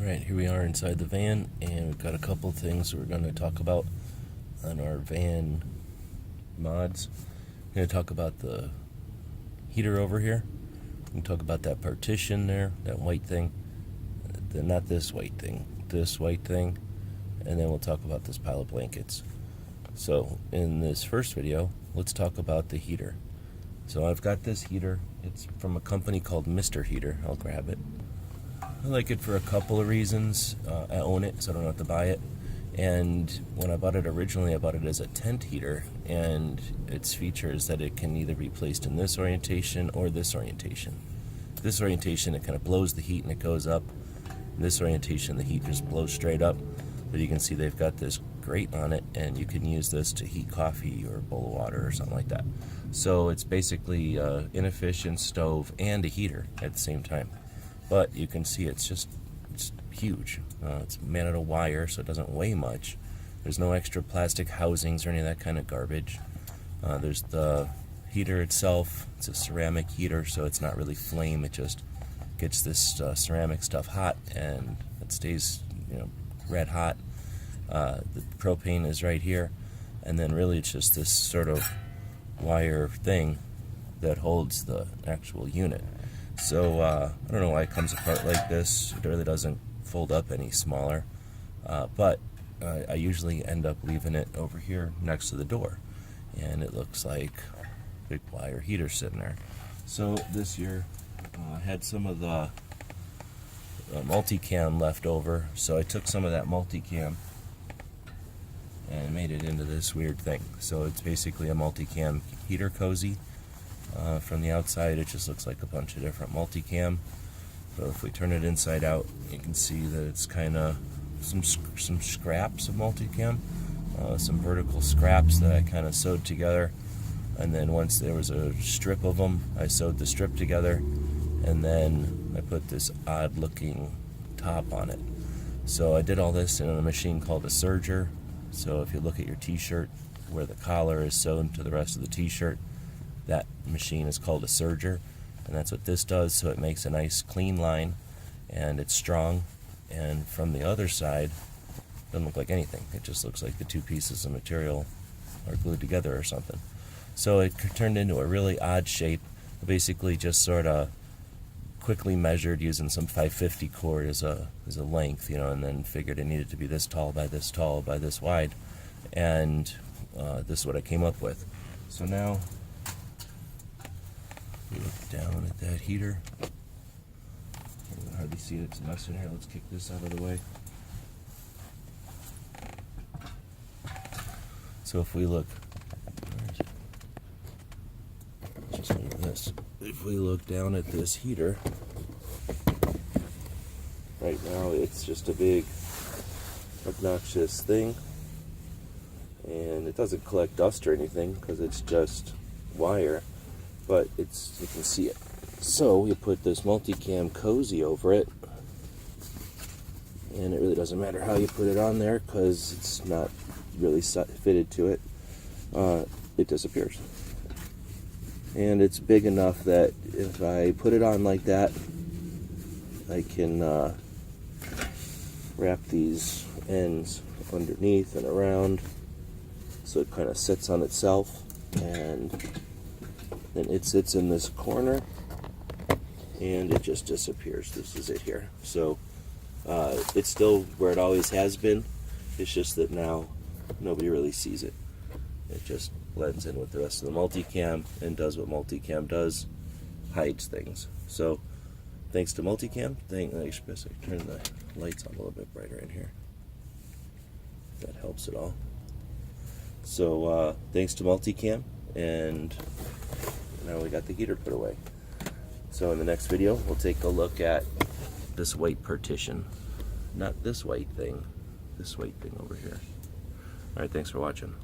Alright, here we are inside the van, and we've got a couple things we're going to talk about on our van mods. We're going to talk about the heater over here. We're going to talk about that partition there, that white thing. Not this white thing, this white thing. And then we'll talk about this pile of blankets. So, in this first video, let's talk about the heater. So I've got this heater. It's from a company called Mr. Heater. I'll grab it. I like it for a couple of reasons. I own it, so I don't have to buy it. And when I bought it originally, I bought it as a tent heater, and its feature is that it can either be placed in this orientation or this orientation. This orientation, it kind of blows the heat and it goes up. In this orientation, the heat just blows straight up. But you can see they've got this grate on it, and you can use this to heat coffee or a bowl of water or something like that. So it's basically an inefficient stove and a heater at the same time. But you can see it's huge. It's made out of wire, so it doesn't weigh much. There's no extra plastic housings or any of that kind of garbage. There's the heater itself. It's a ceramic heater, so it's not really flame. It just gets this ceramic stuff hot, and it stays, red hot. The propane is right here, and then really it's just this sort of wire thing that holds the actual unit. So I don't know why it comes apart like this. It really doesn't fold up any smaller, but I usually end up leaving it over here next to the door, and it looks like a big wire heater sitting there. So this year I had some of the multicam left over, so I took some of that multicam and made it into this weird thing. So it's basically a multicam heater cozy. From the outside, it just looks like a bunch of different multicam. But if we turn it inside out, you can see that it's kind of some scraps of multicam, some vertical scraps that I kind of sewed together. And then once there was a strip of them, I sewed the strip together, and then I put this odd-looking top on it. So I did all this in a machine called a serger. So if you look at your t-shirt, where the collar is sewn to the rest of the t-shirt, that machine is called a serger, and that's what this does. So it makes a nice clean line, and it's strong. And from the other side, it doesn't look like anything. It just looks like the two pieces of material are glued together or something. So it turned into a really odd shape. I basically just sort of quickly measured using some 550 cord as a length, and then figured it needed to be this tall by this tall by this wide, and this is what I came up with. So now we look down at that heater. You can hardly see it, it's a mess in here. Let's kick this out of the way. So if we look, just move this. If we look down at this heater, right now it's just a big obnoxious thing, and it doesn't collect dust or anything because it's just wire, but you can see it. So we put this multicam cozy over it, and it really doesn't matter how you put it on there because it's not really fitted to it. It disappears. And it's big enough that if I put it on like that, I can wrap these ends underneath and around, so it kind of sits on itself, and then it sits in this corner, and it just disappears. This is it here. So it's still where it always has been. It's just that now nobody really sees it. It just blends in with the rest of the multicam and does what multicam does, hides things. So thanks to multicam, I should turn the lights on a little bit brighter in here. That helps it all. So thanks to multicam, and now we got the heater put away. So in the next video, we'll take a look at this white partition. Not this white thing, this white thing over here. Alright, thanks for watching.